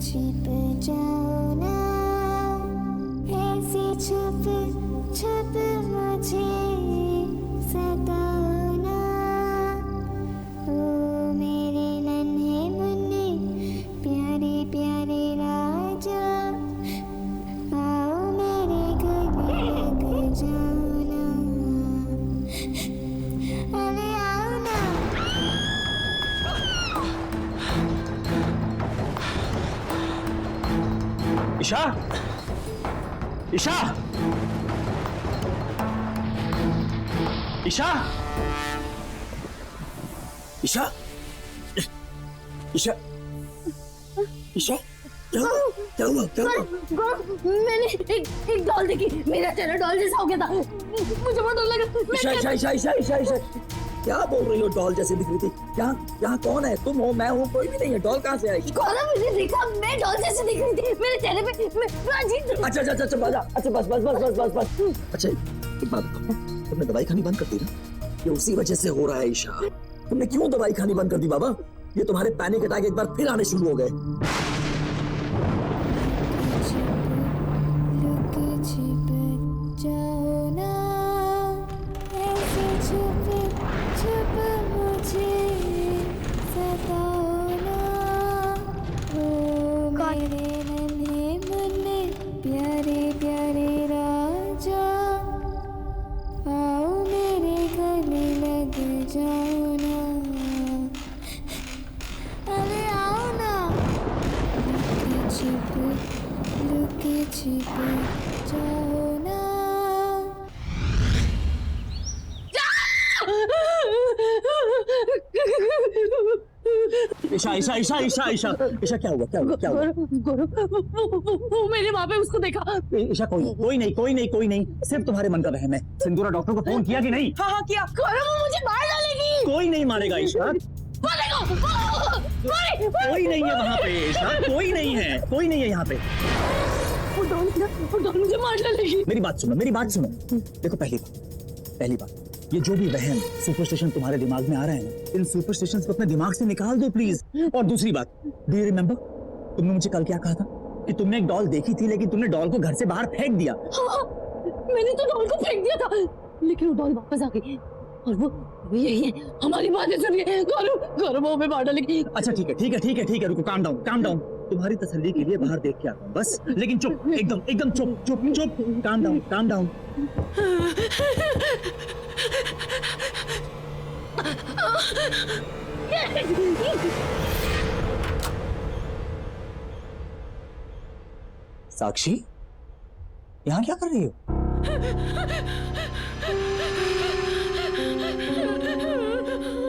छिप जाओ ना, ऐसे छुप छुप मुझे सताओ ना। ओ मेरे नन्हे मुन्ने प्यारे प्यारे राजा, आओ मेरे गले लग जाओ ना, अरे आओ ना। ईशा, ईशा, ईशा, ईशा, ईशा, ईशा, क्या हुआ? क्या हुआ? क्या हुआ? मैंने एक डॉल देखी, मेरा चेहरा डॉल जैसा हो गया था, मुझे बहुत डर लगा। ईशा, ईशा, ईशा, ईशा, ईशा, ईशा, क्या बोल रही हो? डॉल जैसे दिख रही थी। यहाँ कौन है? तुम हो, मैं हूँ, कोई भी नहीं है। डॉल कहाँ से आई? कौन मुझे देखा, मैं डॉल जैसे दिख रही थी, मेरे चेहरे पे मैं अजीब। अच्छा अच्छा अच्छा बस अच्छा बस बस बस बस बस बस। अच्छा एक बात बताओ, तुमने दवाई खानी बंद कर दी ना? ये उसी वजह से हो रहा है ईशा। तुमने क्यों दवाई खानी बंद कर दी बाबा? ये तुम्हारे पैनिक अटैक एक बार फिर आने शुरू हो गए। लुक छिप जाओ ना, ऐसे छुप छुप मुझे सताओ ना। ओ मेरे नन्हे मुन्ने प्यारे प्यारे राजा, आओ मेरे गले लग जाओ ना, अरे आओ ना। लुक छिप जाओ ना। ईशा ईशा ईशा ईशा ईशा ईशा क्या हुआ? क्या हुआ? क्या हुआ? वो मैंने वहाँ पे उसको देखा। ईशा कोई नहीं, सिर्फ तुम्हारे मन का वहम है। सिंदूरा डॉक्टर को फोन किया कि नहीं? हाँ किया। वो मुझे मार डालेगी। कोई नहीं मारेगा ईशा। कोई नहीं है वहाँ पे ईशा, कोई नहीं है यहाँ पे। वो डॉल मुझे मार डालेगी। मेरी बात सुनो। देखो पहली बात, ये जो भी वहम सुपरस्टिशन तुम्हारे दिमाग में आ रहा है ना, इन सुपरस्टिशंस को अपने दिमाग से निकाल दो प्लीज। और दूसरी बात, डू यू रिमेम्बर तुमने मुझे कल क्या कहा था कि तुमने एक डॉल देखी थी, लेकिन तुमने डॉल को घर से बाहर फेंक दिया। हाँ, मैंने तो डॉल को फेंक दिया था, लेकिन वो डॉल वापस आ गई। और वो यही है, हमारी बातें सुनिए। गौरव वो हमें मार डालेगी। अच्छा ठीक है, रुको, काम डाउन। तुम्हारी तसल्ली के लिए बाहर देख के आता हूँ बस, लेकिन चुप, एकदम चुप, काम डाउन। साक्षी, यहाँ क्या कर रही हो?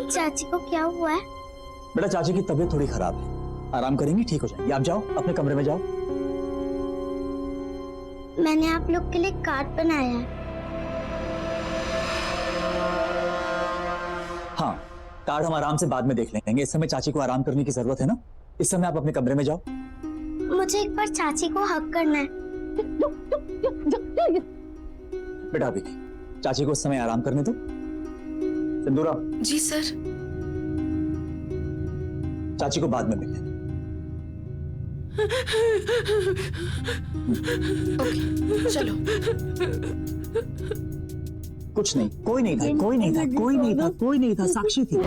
चाची को क्या हुआ है? बेटा चाची की तबीयत थोड़ी खराब है, आराम करेंगी, ठीक हो जाएंगी। आप जाओ अपने कमरे में जाओ। मैंने आप लोग के लिए कार्ड बनाया है। हाँ, कार्ड हम आराम से बाद में देख लेंगे, इस समय चाची को आराम करने की जरूरत है ना। इस समय आप अपने कमरे में जाओ। मुझे एक बार चाची को हक करना है। बेटा अभी चाची को उस समय आराम करने दो। सिंदूरा। जी सर। चाची को बाद में मिल लेना। ओके, चलो। कुछ नहीं, कोई नहीं था, साक्षी थी।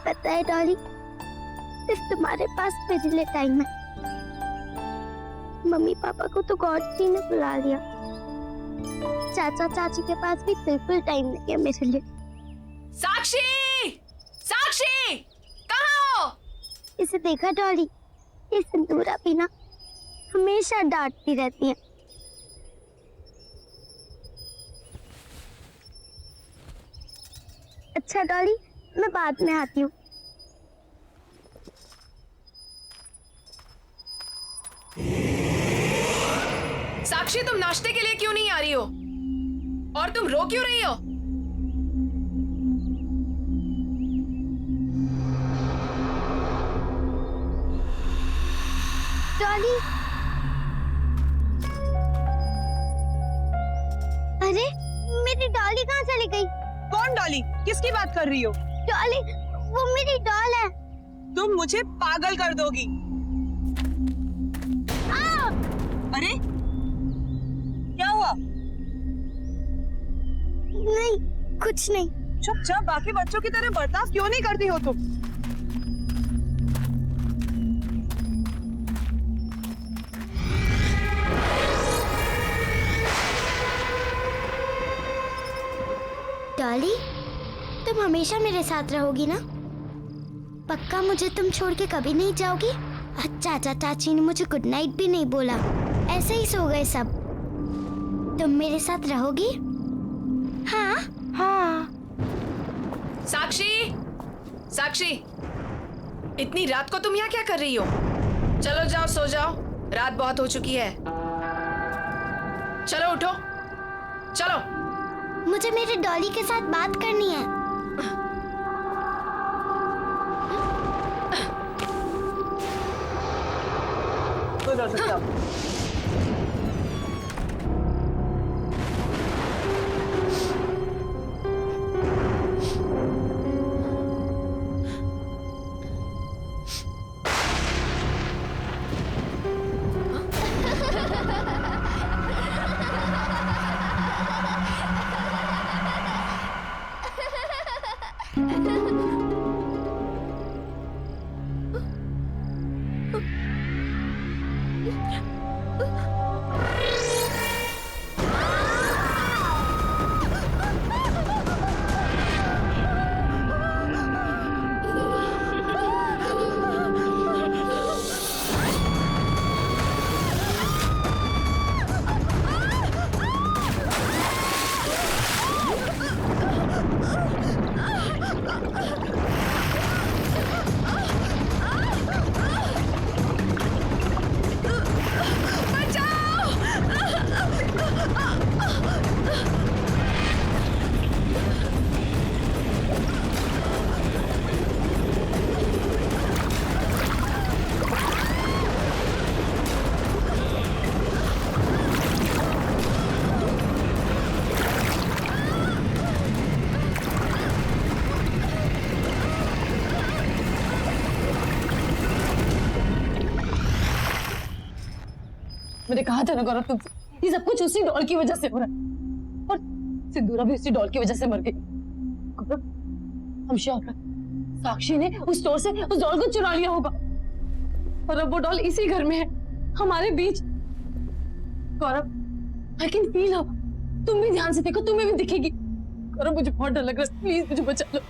पता है डॉली, सिर्फ तुम्हारे पास मेरे लिए टाइम है। मम्मी पापा को तो गॉड जी ने बुला लिया, चाचा चाची के पास भी बिल्कुल टाइम नहीं है मेरे लिए। साक्षी, कहाँ हो? इसे देखा डॉली, ये सिंदूरा भी ना हमेशा डांटती रहती है। अच्छा डॉली, मैं बाद में आती हूँ। साक्षी, तुम नाश्ते के लिए क्यों नहीं आ रही हो? और तुम रो क्यों रही हो? डॉली। अरे मेरी डॉली कहाँ चली गई? कौन डॉली? किसकी बात कर रही हो? डॉली, वो मेरी डॉल है। तुम मुझे पागल कर दोगी। अरे क्या हुआ? नहीं, कुछ नहीं। चुपचाप बाकी बच्चों की तरह बर्ताव क्यों नहीं करती हो तुम? डॉली, तुम हमेशा मेरे साथ रहोगी ना? पक्का मुझे तुम छोड़ के कभी नहीं जाओगी? चाचा चाची ने मुझे गुड नाइट भी नहीं बोला, ऐसे ही सो गए सब। तुम मेरे साथ रहोगी? हाँ हाँ। साक्षी, साक्षी, इतनी रात को तुम यहाँ क्या कर रही हो? चलो जाओ, सो जाओ, रात बहुत हो चुकी है। चलो उठो, चलो। मुझे मेरे डॉली के साथ बात करनी है। तो जा सकते हो। मैंने कहा था ना गौरव तुमसे, ये सब कुछ उसी डॉल की वजह से हो रहा है, और सिंदूरा भी उसी डॉल की वजह से मर गई। गौरव, हम श्योर हैं साक्षी ने उस स्टोर से उस डॉल को चुरा लिया होगा, और अब वो डॉल इसी घर में है, हमारे बीच। गौरव, आई कैन फील हर। तुम भी ध्यान से देखो, तुम्हें भी दिखेगी। गौरव, मुझे बहुत डर लग रहा है, प्लीज मुझे बचा लो।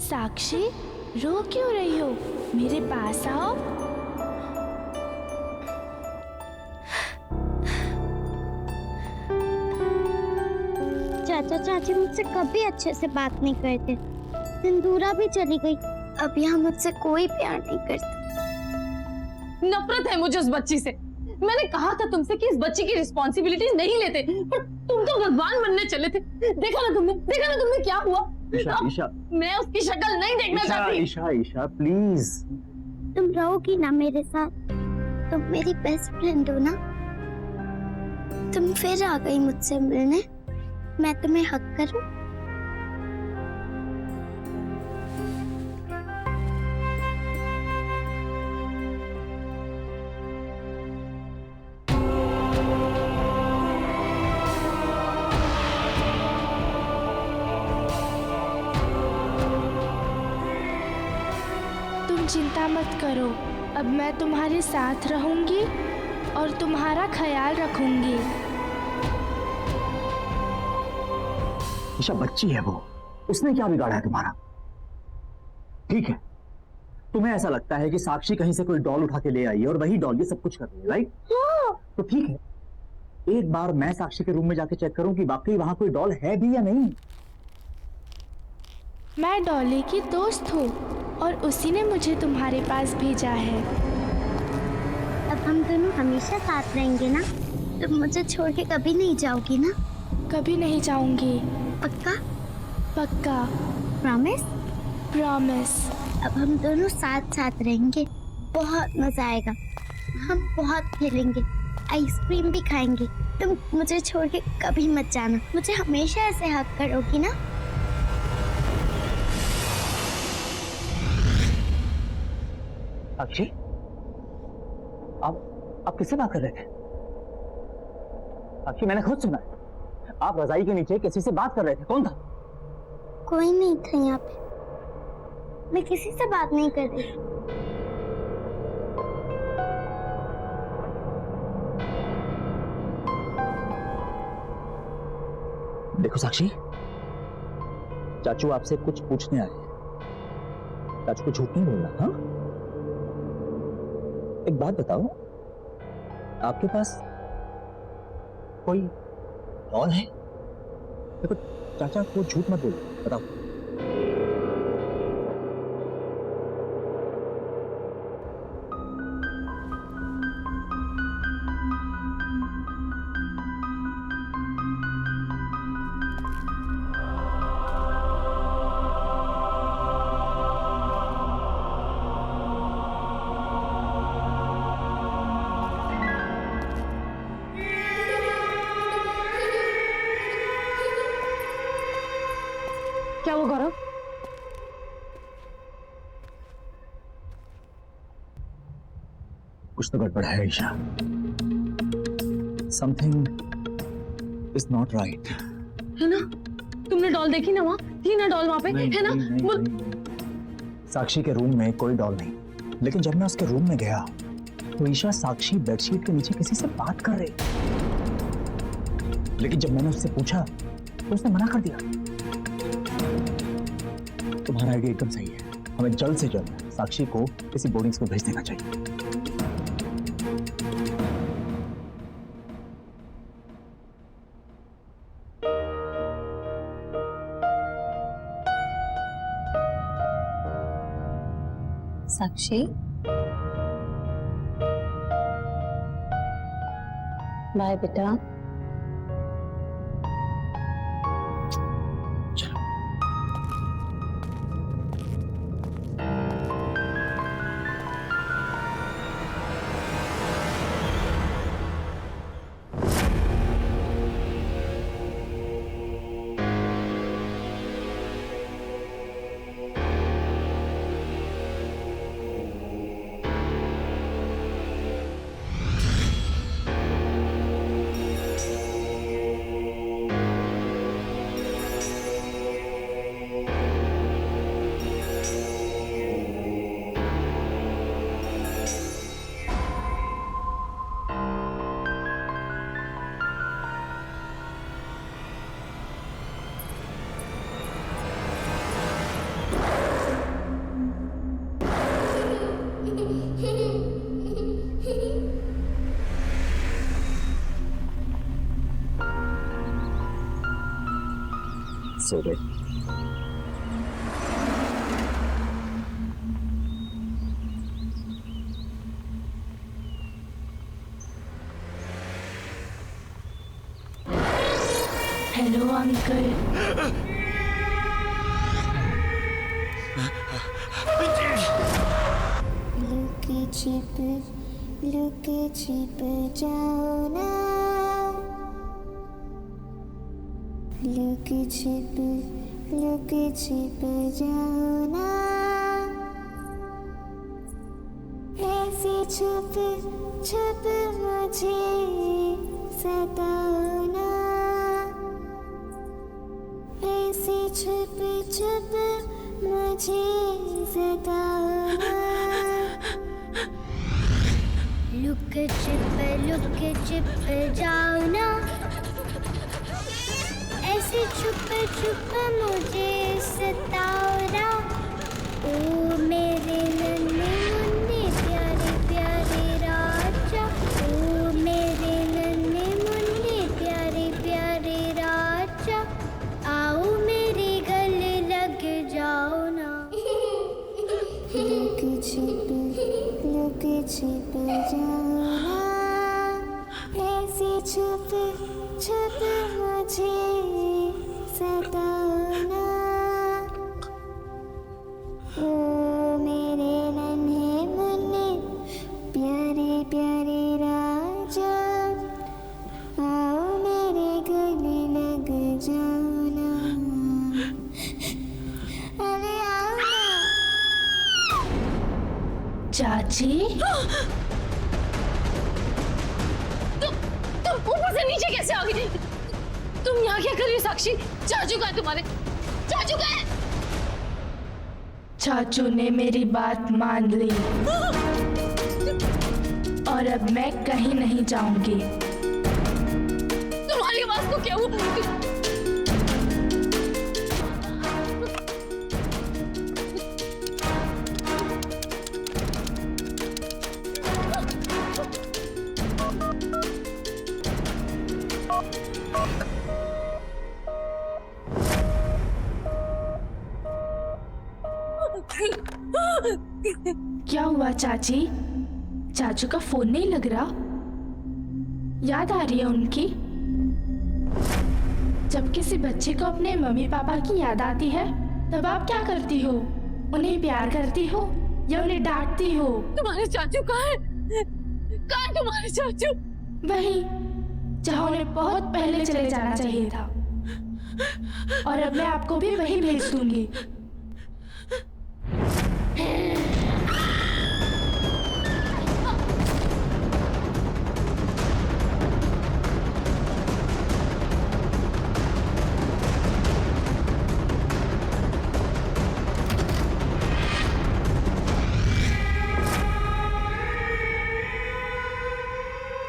साक्षी, रो क्यों रही हो? मेरे पास आओ। चाचा चाची मुझसे कभी अच्छे से बात नहीं करते। सिंदूरा भी चली गई, अब यहाँ मुझसे कोई प्यार नहीं करता। नफरत है मुझे उस बच्ची से। मैंने कहा था तुमसे कि इस बच्ची की रिस्पॉन्सिबिलिटी नहीं लेते, पर तुम तो भगवान बनने चले थे। देखा ना तुमने क्या हुआ? ईशा, ईशा, मैं उसकी शक्ल नहीं देखना चाहती। ईशा, ईशा, प्लीज। तुम रहोगी ना मेरे साथ? तुम मेरी बेस्ट फ्रेंड हो ना? तुम फिर आ गई मुझसे मिलने, मैं तुम्हें हक करूं? चिंता मत करो, अब मैं तुम्हारे साथ रहूंगी और तुम्हारा ख्याल रखूंगी। ईशा, बच्ची है वो, उसने क्या बिगाड़ा है तुम्हारा? ठीक है, तुम्हें ऐसा लगता है कि साक्षी कहीं से कोई डॉल उठा के ले आई है और वही डॉल ये सब कुछ कर रही है, राइट? तो ठीक है, एक बार मैं साक्षी के रूम में जाके चेक करूं कि वाकई वहां कोई डॉल है भी या नहीं। मैं डॉली की दोस्त हूँ और उसी ने मुझे तुम्हारे पास भेजा है। अब हम दोनों हमेशा साथ रहेंगे ना? तुम मुझे छोड़ के कभी नहीं जाओगी ना? कभी नहीं जाऊंगी। पक्का? पक्का। प्रॉमिस? प्रॉमिस। अब हम दोनों साथ साथ रहेंगे, बहुत मजा आएगा। हम बहुत खेलेंगे, आइसक्रीम भी खाएंगे। तुम मुझे छोड़ के कभी मत जाना, मुझे हमेशा ऐसे हक करोगी ना? साक्षी, आप किससे बात कर रहे थे? साक्षी, मैंने खुद सुना है, आप रजाई के नीचे किसी से बात कर रहे थे। कौन था? कोई नहीं था यहाँ पे, मैं किसी से बात नहीं कर रही। देखो साक्षी, चाचू आपसे कुछ पूछने आए हैं। चाचू को झूठ नहीं बोलना, हाँ? एक बात बताओ, आपके पास कोई डॉल है? देखो चाचा को झूठ मत बोलो, बताओ। क्या वो गौरव? कुछ तो गड़बड़ है Isha. Something is not right. है ना? तुमने डॉल देखी ना, वहाँ थी ना डॉल वहाँ पे, है ना? साक्षी के रूम में कोई डॉल नहीं, लेकिन जब मैं उसके रूम में गया तो ईशा साक्षी बेडशीट के नीचे किसी से बात कर रही। लेकिन जब मैंने उससे पूछा तो उसने मना कर दिया। तुम्हारा आइडिया एकदम सही है, हमें जल्द से जल्द साक्षी को किसी बोर्डिंग स्कूल भेज देना चाहिए। साक्षी, बाय बेटा। सो गए। Hello uncle. लुके छिप जाओ ना, लुके छिप जाओ ना, ऐसे छुप छुप मुझे सताओ ना, ऐसे छुप छुप मुझे सताओ ना। लुक छिप जाओ ना, ऐसे छुप छुप मुझे सताओ ना। ओ मेरे नन्हे मुन्ने प्यारे प्यारे राजा, ओ मेरे नन्हे मुन्ने प्यारे प्यारे राजा, आओ मेरे गले लग जाओ ना। लुक छिप जाओ ना, ऐसे छुप छुप मुझे सताना, ओ मेरे नन्हे मुन्ने प्यारे प्यारे राजा, आओ मेरे गले लग जाना, अरे आओ ना। चाची, तुम ऊपर से नीचे कैसे आ गई? तुम यहाँ क्या कर रही हो साक्षी? चाचू का है तुम्हारे? चाचू का है? चाचू ने मेरी बात मान ली और अब मैं कहीं नहीं जाऊंगी। तुम्हारी आवाज को क्या हुआ? क्या हुआ चाची? चाचू का फोन नहीं लग रहा? याद आ रही है उनकी? जब किसी बच्चे को अपने मम्मी पापा की याद आती है तब आप क्या करती हो? उन्हें प्यार करती हो या उन्हें डांटती हो? तुम्हारे चाचू कहाँ है? कहाँ है तुम्हारे चाचू? वही जहाँ उन्हें बहुत पहले चले जाना चाहिए था। और अब मैं आपको भी वही भेज दूंगी।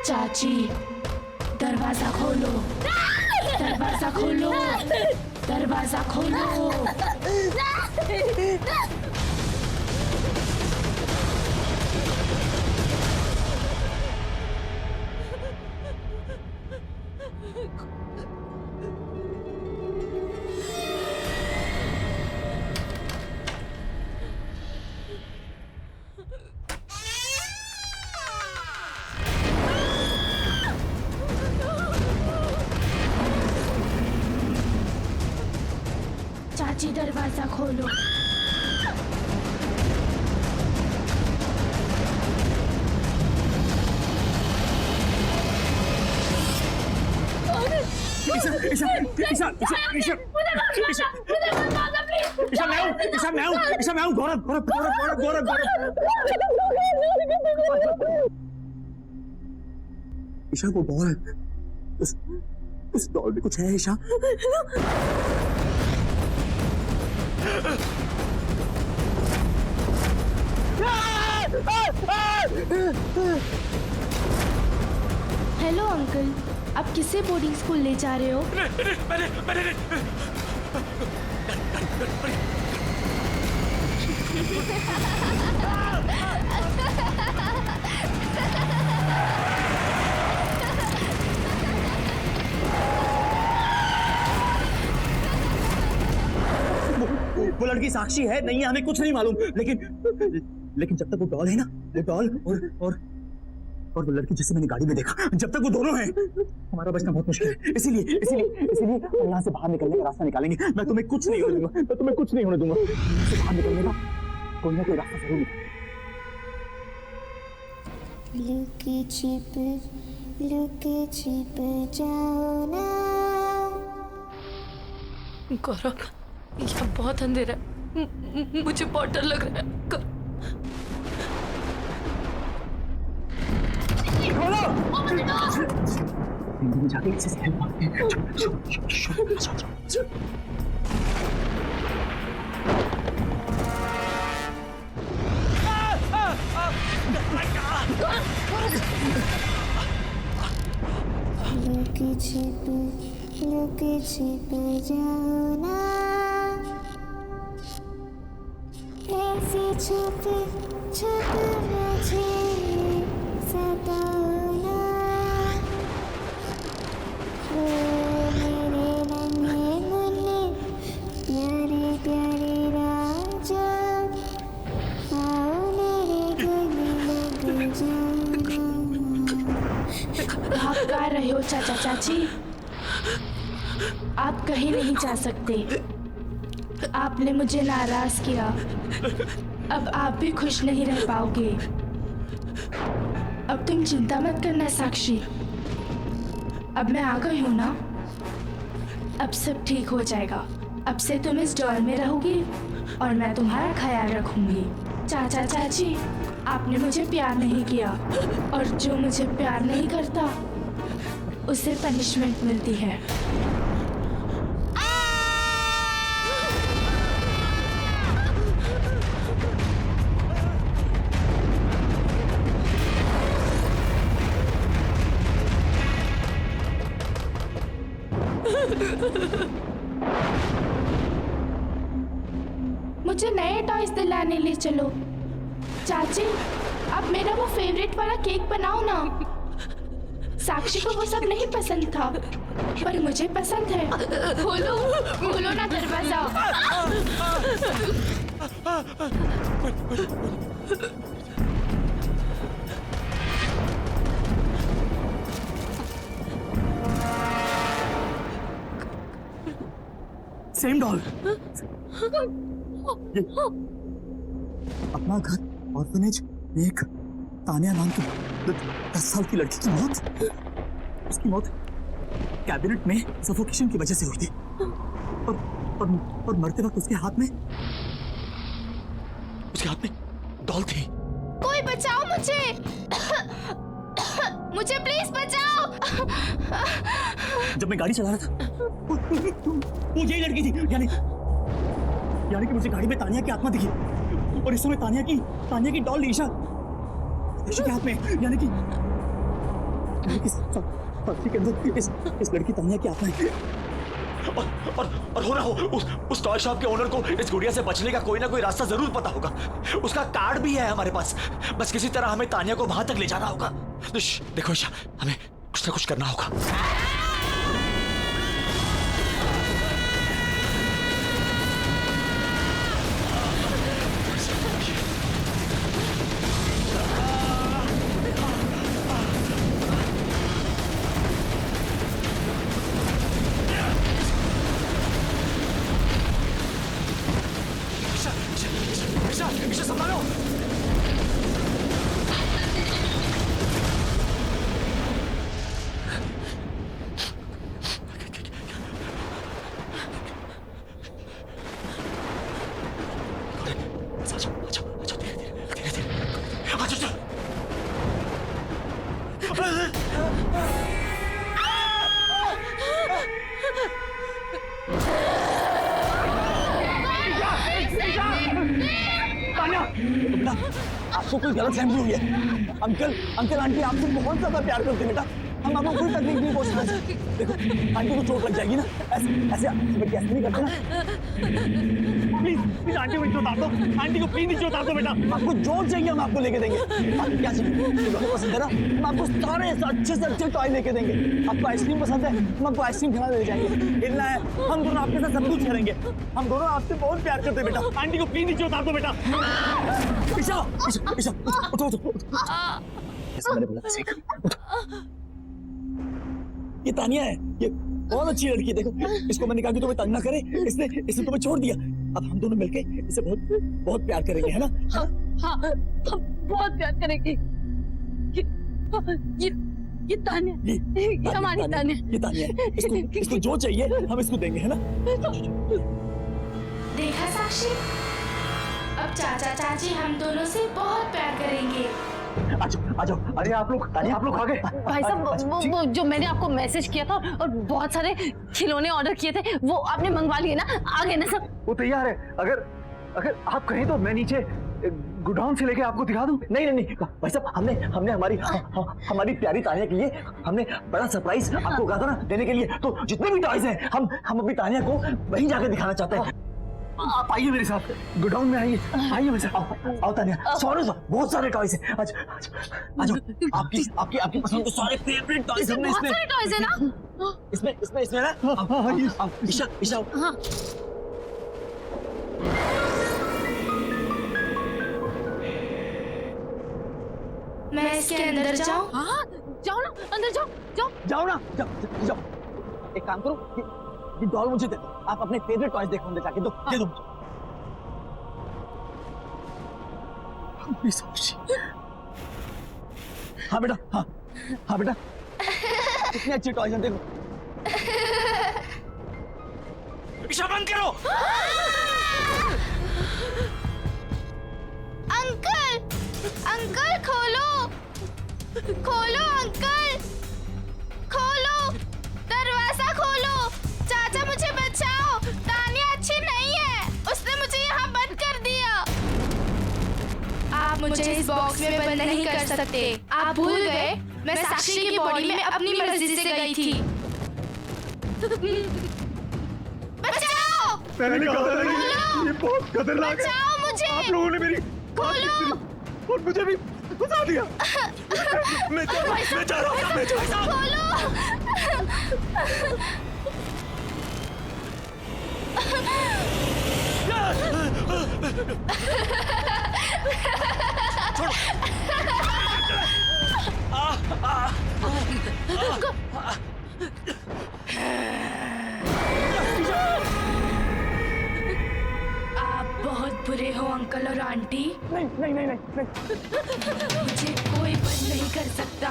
चाची, दरवाजा खोलो, दरवाजा खोलो, दरवाजा खोलो। चाची, दरवाजा खोलो। ईशा ईशा ईशा ईशा ईशा ईशा मैं हूँ, ईशा मैं हूँ, ईशा मैं हूँ। गौरव गौरव गौरव गौरव गौरव ईशा वो डॉल है, उस डॉल में कुछ है ईशा। हेलो अंकल, आप किसे बोर्डिंग स्कूल ले जा रहे हो? मैंने वो लड़की साक्षी है नहीं है हमें कुछ नहीं मालूम, लेकिन जब तक वो डॉल है ना, वो डॉल और वो लड़की जिसे मैंने गाड़ी में देखा, जब तक वो दोनों हैं हमारा बचना बहुत मुश्किल है। इसीलिए हम यहाँ से बाहर निकलने का रास्ता निकालेंगे। मैं तुम्हें कुछ नहीं होने दूंगा, मैं तुम्हें कुछ नहीं होने दूंगा। यहाँ से बाहर निकलने का कोई ना कोई रास्ता जरूर निकालेंगे। लुक छिप जाओ ना। गौरव, यहाँ बहुत अंधेरा है, मुझे बहुत डर लग रहा है। जाके किसी से हेल्प मांगते हैं। लुक छिप जाओ ना, ऐसे छुप छुप मुझे सताओ ना, ओ मेरे नन्हे मुन्ने प्यारे प्यारे राजा, आओ मेरे गले लग जाना। आप गा रहे हो चाचा चाची? आप कहीं नहीं जा सकते। आपने मुझे नाराज किया, अब आप भी खुश नहीं रह पाओगे। अब तुम चिंता मत करना साक्षी, अब मैं आ गई हूँ ना, अब सब ठीक हो जाएगा। अब से तुम इस डॉल में रहोगी और मैं तुम्हारा ख्याल रखूंगी। चाचा चाची, आपने मुझे प्यार नहीं किया और जो मुझे प्यार नहीं करता उसे पनिशमेंट मिलती है। मुझे नए टॉयज दिलाने ले चलो। चाची, आप मेरा वो फेवरेट वाला केक बनाओ ना। साक्षी को वो सब नहीं पसंद था, पर मुझे पसंद है। खोलो खोलो ना दरवाजा। Same doll. अपना घर, ऑर्फनेज, एक तानिया नाम की 10 साल की लड़की की मौत। उसकी मौत कैबिनेट में सफोकेशन की वजह से हुई थी और मरते वक्त उसके हाथ में डॉल थी। कोई बचाओ मुझे। मुझे प्लीज बचाओ। जब मैं गाड़ी चला रहा था वो यही लड़की थी, यानी कि मुझे गाड़ी में तानिया की आत्मा दिखी और इस समय तानिया की डॉल ईशा के हाथ में, यानी कि साक्षी के अंदर इस लड़की तानिया की आत्मा है। और हो ना हो उस टॉय शॉप के ओनर को इस गुड़िया से बचने का कोई ना कोई रास्ता जरूर पता होगा। उसका कार्ड भी है हमारे पास, बस किसी तरह हमें तानिया को वहां तक ले जाना होगा। देखो ईशा, हमें कुछ ना कुछ करना होगा। ईशा संभालो। आपको कोई गलतफहमी हुई है। अंकल आंटी आपसे बहुत ज्यादा प्यार करते हैं बेटा। हम आपको कोई तकलीफ नहीं पहुंचाना चाहते। देखो आंटी को चोट लग जाएगी ना, ऐसे नहीं करते ना। प्लीज आंटी को उतार दो, आंटी को प्लीज नीचे उतार दो बेटा। आपको जो चाहिए हम आपको लेके देंगे। आपको क्या चाहिए पसंद है ना, हम आपको सारे अच्छे से अच्छे टॉय लेके देंगे। आपको आइसक्रीम पसंद है, हम आपको आइसक्रीम खिलाने ले जाएंगे। हिलना है, हम दोनों आपके साथ सब कुछ करेंगे। हम दोनों आपसे बहुत प्यार करते हैं बेटा। आंटी को प्लीज नीचे उतार दो बेटा। ईशा उठो। मैंने बोला ये तानिया है, ये बहुत अच्छी लड़की है। देखो इसको मैंने कहा कि तुम्हें तंग ना करे, इसने तुम्हें छोड़ दिया। अब हम दोनों मिलके इसे बहुत प्यार करेंगे, है ना? हाँ, हम बहुत प्यार करेंगे। ये तानिया, ये हमारी तानिया। ये तानिया है। इसको जो चाहिए हम इसको देंगे, है ना? देखा साक्षी, अब चाचा चाची हम दोनों से बहुत प्यार करेंगे। आ जाओ। अरे आप लोग आ गए। भाई साहब, वो जो मैंने आपको मैसेज किया था और बहुत सारे खिलौने ऑर्डर किए थे, वो आपने मंगवा लिए ना? आ गए ना सब? वो तैयार है। अगर आप कहें तो मैं नीचे गोडाउन से लेके आपको दिखा दूं। नहीं भाई साहब, हमने हमारी प्यारी तानिया के लिए हमने बड़ा सरप्राइज आपको कहा था ना देने के लिए। तो जितने भी टॉयज हैं हम अपनी तानिया को वहीं जाकर दिखाना चाहते हैं। आप आइए मेरे साथ, गोडाउन में आइए मेरे साथ। आओ तानिया, सॉरी बहुत सारे टॉयज हैं। आज आपकी पसंद के सारे फेवरेट टॉयज हमने इसमें। बहुत सारे टॉयज है ना? इसमें ना। ईशा हाँ। मैं इसके अंदर जाऊं? हाँ, जाओ ना, अंदर जाओ। जाओ ना, जाओ। एक काम करो, ये डॉल मुझे दे दो। आप अपने फेवरेट टॉयज देखो, मुझे जाके दो, दे दो मुझे। प्लीज साक्षी। हाँ बेटा, हाँ हाँ बेटा, कितने अच्छे टॉयज हैं देखो। ईशा बंद करो। अंकल, अंकल खोलो, खोलो अंकल, खोलो, दरवाजा खोलो। चाचा मुझे बचाओ, तानिया अच्छी नहीं है, उसने मुझे यहाँ बंद कर दिया। आप मुझे इस बॉक्स में बंद नहीं कर सकते। आप भूल गए मैं साक्षी की बॉडी में अपनी मर्जी से गई थी। बचाओ, मैंने कहा था कि ये बहुत खतरनाक है। बचाओ मुझे। आप लोगों ने मेरी खोलो। और मुझे भी फंसा दिया। मैं जा रहा हूँ, मैं जा रहा हूँ। खोलो। आप बहुत बुरे हो अंकल और आंटी। नहीं नहीं नहीं नहीं, नहीं। मुझे कोई बंद नहीं कर सकता।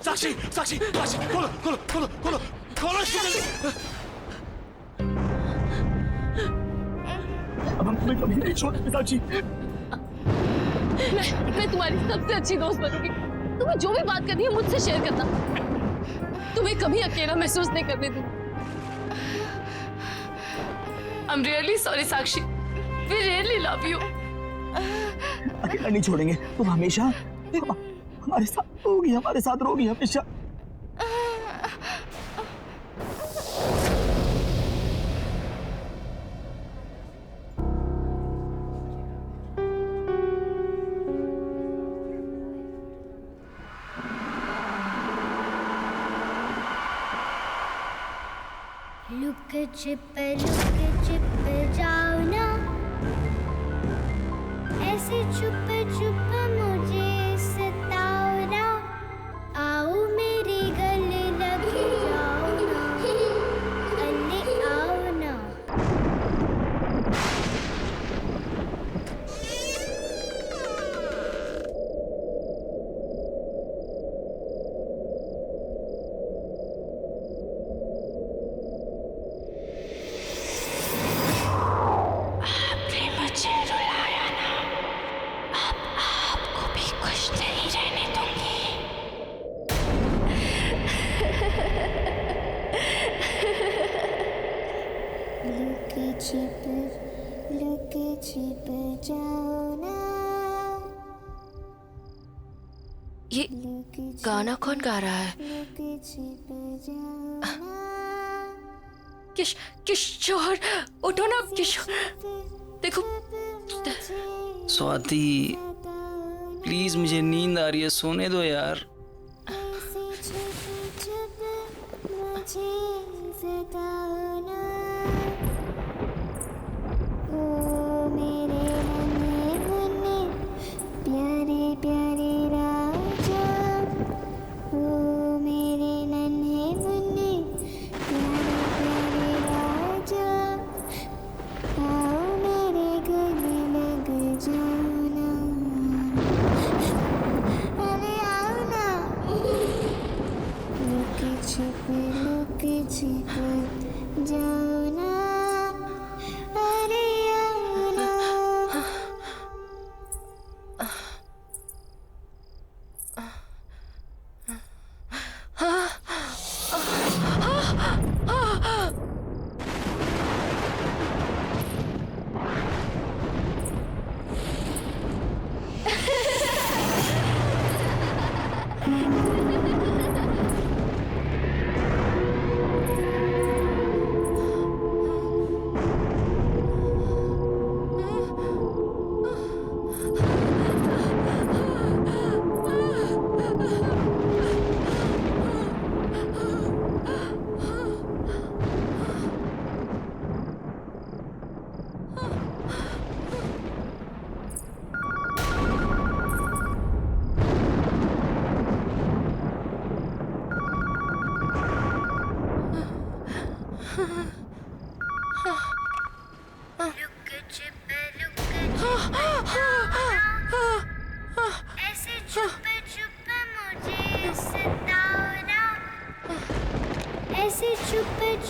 साक्षी साक्षी साक्षी, खोलो खोलो खोलो खोलो खोलो इसको जल्दी। अब हम तुम्हें कभी नहीं छोड़ेंगे साक्षी। मैं तुम्हारी सबसे अच्छी दोस्त बनूंगी। तुम्हें जो भी बात करनी है मुझसे शेयर करना। तुम्हें कभी अकेला महसूस नहीं करने दूंगी। I'm really sorry Sakshi. We really love you। अकेला नहीं छोड़ेंगे, तुम हमेशा हमारे साथ रहोगी हमेशा। लुक छिप जाओ ना, ऐसे छुप छुप मुझे सताओ ना, आओ मेरे गले लग जाओ ना, अल्ले आओ ना। आपने मुझे रुलाया ना, अब आपको भी खुश नहीं रहने दूंगी। लुक छिप जाओ ना। ये गाना कौन गा रहा है? किशोर, उठो ना किशोर। देखो स्वाति, प्लीज मुझे नींद आ रही है, सोने दो यार। प्यारे प्यारे राजा, ओ मेरे नन्हे मुन्ने, प्यारे प्यारे राजा, आओ मेरे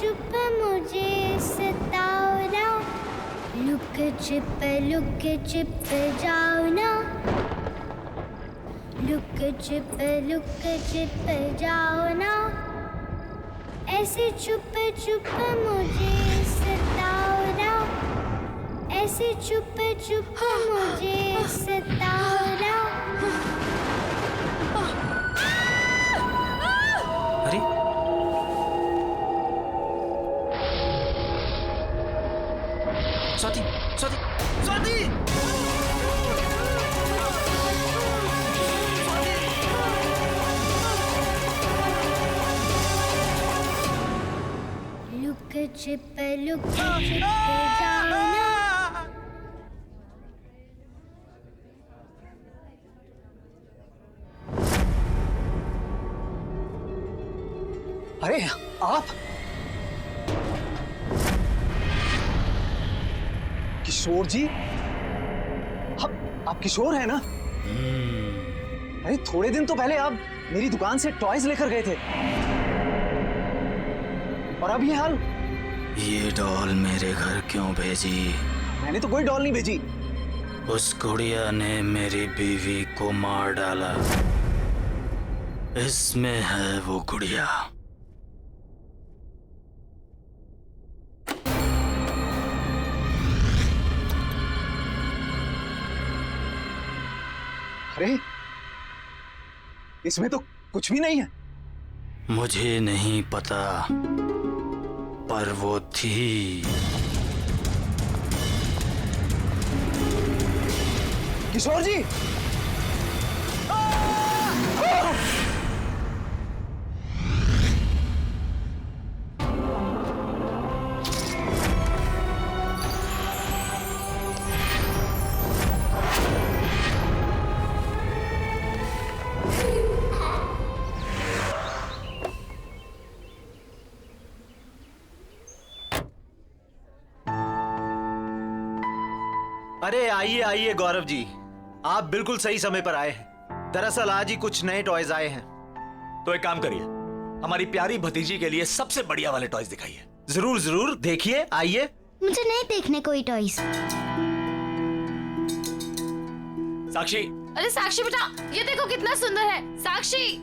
छुप मुझे सताओ ना, लुक छिप जाओ ना, लुक छिप जाओ ना, ऐसे छुप मुझे सताओ ना, ऐसे छुप मुझे सताओ ना। अरे स्वाति स्वाति स्वाति लुक छिप जाओ ना। अरे आप किशोर जी, आप किशोर हैं ना? अरे थोड़े दिन तो पहले आप मेरी दुकान से टॉयज लेकर गए थे, और अब ये हाल। ये डॉल मेरे घर क्यों भेजी? मैंने तो कोई डॉल नहीं भेजी। उस गुड़िया ने मेरी बीवी को मार डाला। इसमें है वो गुड़िया। अरे इसमें तो कुछ भी नहीं है। मुझे नहीं पता, पर वो थी। किशोर जी, अरे आइए आइए गौरव जी, आप बिल्कुल सही समय पर आए हैं। दरअसल आज ही कुछ नए टॉयज आए हैं। तो एक काम करिए, हमारी प्यारी भतीजी के लिए सबसे बढ़िया वाले टॉयज दिखाइए। जरूर जरूर, देखिए, आइए। मुझे नहीं देखने कोई टॉयज। साक्षी, अरे साक्षी बेटा, ये देखो कितना सुंदर है। साक्षी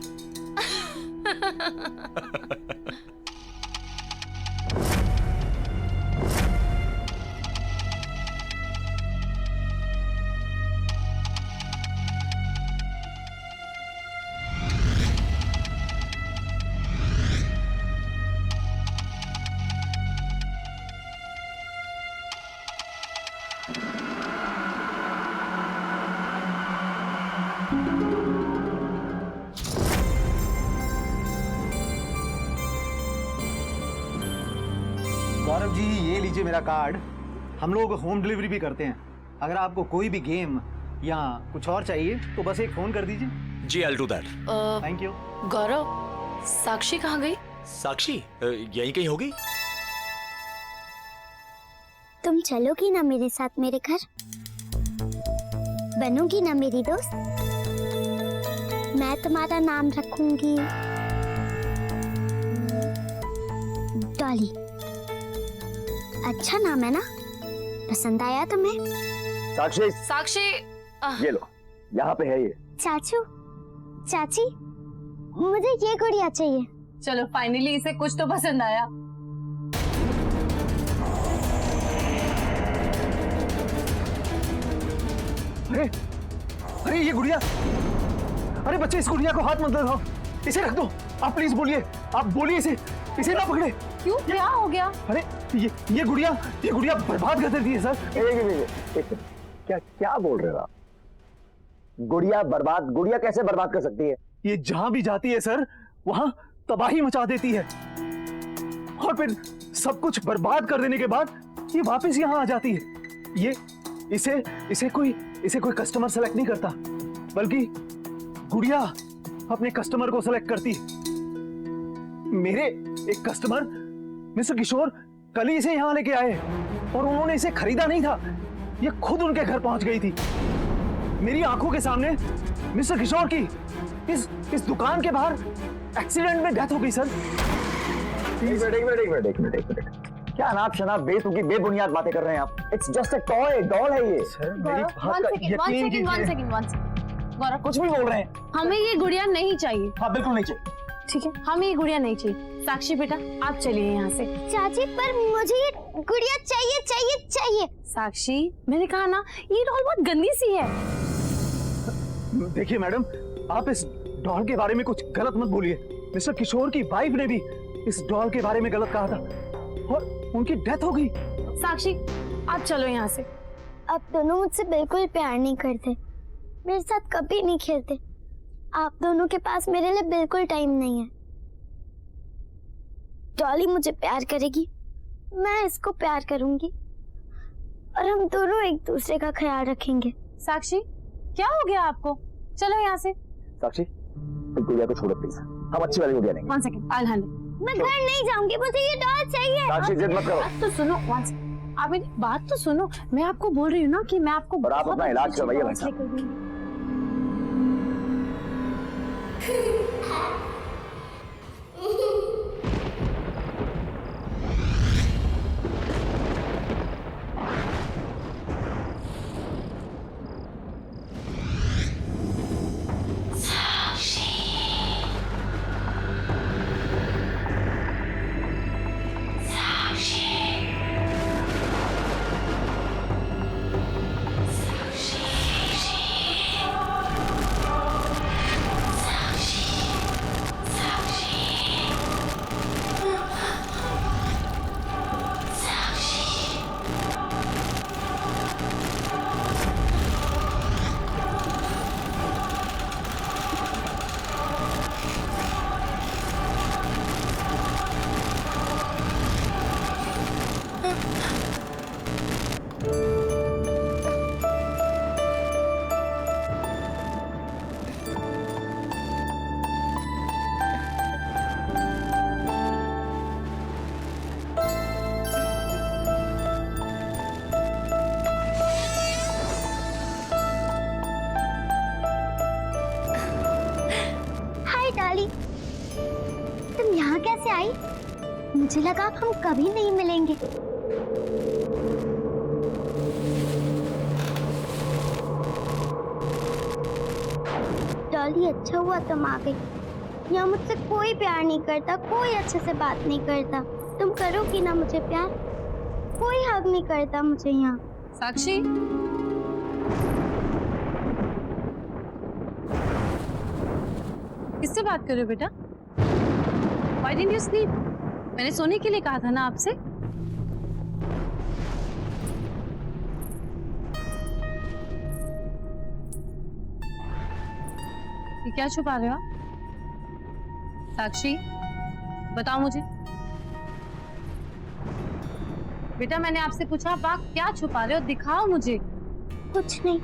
गौरव जी, ये लीजिए मेरा कार्ड। हम लोग होम डिलीवरी भी करते हैं। अगर आपको कोई भी गेम या कुछ और चाहिए तो बस एक फोन कर दीजिए। जी I'll do that। Thank you. Gaurav, Sakshi कहाँ गई? साक्षी यहीं कहीं होगी। तुम चलोगी ना मेरे साथ मेरे घर? बनोगी ना मेरी दोस्त? मैं तुम्हारा नाम रखूंगी डॉली। अच्छा नाम है ना? पसंद आया तुम्हें? साक्षी, साक्षी ये लो, यहाँ पे है ये। चाचू, चाची, मुझे ये गुड़िया चाहिए। चलो फाइनली इसे कुछ तो पसंद आया। अरे अरे ये गुड़िया, अरे बच्चे इस गुड़िया को हाथ मत लगाओ, इसे रख दो। आप प्लीज बोलिए, आप बोलिए इसे ना पकड़े। क्यों, क्या हो गया? अरे ये गुड़िया बर्बाद कर देती है सर। क्या क्या बोल रहे हो आप? गुड़िया कैसे बर्बाद कर सकती है? ये जहां भी जाती है सर, वहां तबाही मचा देती है, और फिर सब कुछ बर्बाद कर देने के बाद ये वापस यहाँ आ जाती है। ये इसे कोई कस्टमर सेलेक्ट नहीं करता, बल्कि गुड़िया अपने कस्टमर को सेलेक्ट करती। मेरे एक कस्टमर मिस्टर किशोर कल ही इसे यहाँ लेके आए, और उन्होंने इसे खरीदा नहीं था, ये खुद उनके घर पहुंच गई थी। मेरी आंखों के सामने मिस्टर किशोर की इस दुकान के बाहर एक्सीडेंट में डेथ हो गई सर। प्लीज। एक मिनट क्या अनाप शनाप बेतुकी बेबुनियाद बातें कर रहे हैं आप? It's just a toy, doll है ये। सर मेरी बात का यकीन कीजिए। गौरव, कुछ भी बोल रहे हैं। हमें ये गुड़िया नहीं चाहिए। हाँ बिल्कुल नहीं चाहिए। ठीक है, हमें ये गुड़िया नहीं चाहिए। साक्षी बेटा, आप चलिए यहाँ से। चाची पर मुझे ये गुड़िया चाहिए चाहिए चाहिए। साक्षी, मैंने कहा ना, ये डॉल बहुत गंदी सी है। देखिए मैडम, आप इस डॉल के बारे में कुछ गलत मत बोलिए। मिस्टर किशोर की वाइफ ने भी इस डॉल के बारे में गलत कहा था और उनकी डेथ हो गई। साक्षी, आप चलो यहाँ से। आप दोनों मुझसे बिल्कुल प्यार नहीं करते, मेरे साथ कभी नहीं खेलते। आप दोनों के पास मेरे लिए बिल्कुल टाइम नहीं है। डॉली मुझे प्यार करेगी, मैं इसको प्यार करूंगी और हम दोनों एक दूसरे का ख्याल रखेंगे। साक्षी, क्या हो गया आपको? चलो यहाँ से। साक्षी, तुम गुड़िया को छोड़ो प्लीज, हम अच्छी वाली गुड़िया लेंगे। 1 सेकंड, I'll handle। मैं घर नहीं जाऊंगी, मुझे ये डॉल चाहिए। साक्षी जिद मत करो। बात तो सुनो, 1 सेकंड, आप मेरी बात तो सुनो। मैं आपको बोल रही हूँ ना कि मैं आपको और आप बहुत अपना इलाज अच्छी करवाइए डॉल भाई साहब। लेकर दूंगी। डॉली, तुम यहाँ कैसे आई? मुझे लगा अब हम कभी नहीं मिलेंगे। डॉली, अच्छा हुआ तुम आ गई। यहाँ मुझसे कोई प्यार नहीं करता, कोई अच्छे से बात नहीं करता। तुम करोगी ना मुझे प्यार? कोई हक नहीं करता मुझे यहाँ। साक्षी, किससे बात कर रहे हो बेटा? Why didn't you sleep? मैंने सोने के लिए कहा था ना आपसे। ये क्या छुपा रहे हो आप? साक्षी, बताओ मुझे। बेटा, मैंने आपसे पूछा, आप क्या छुपा रहे हो? दिखाओ मुझे। कुछ नहीं।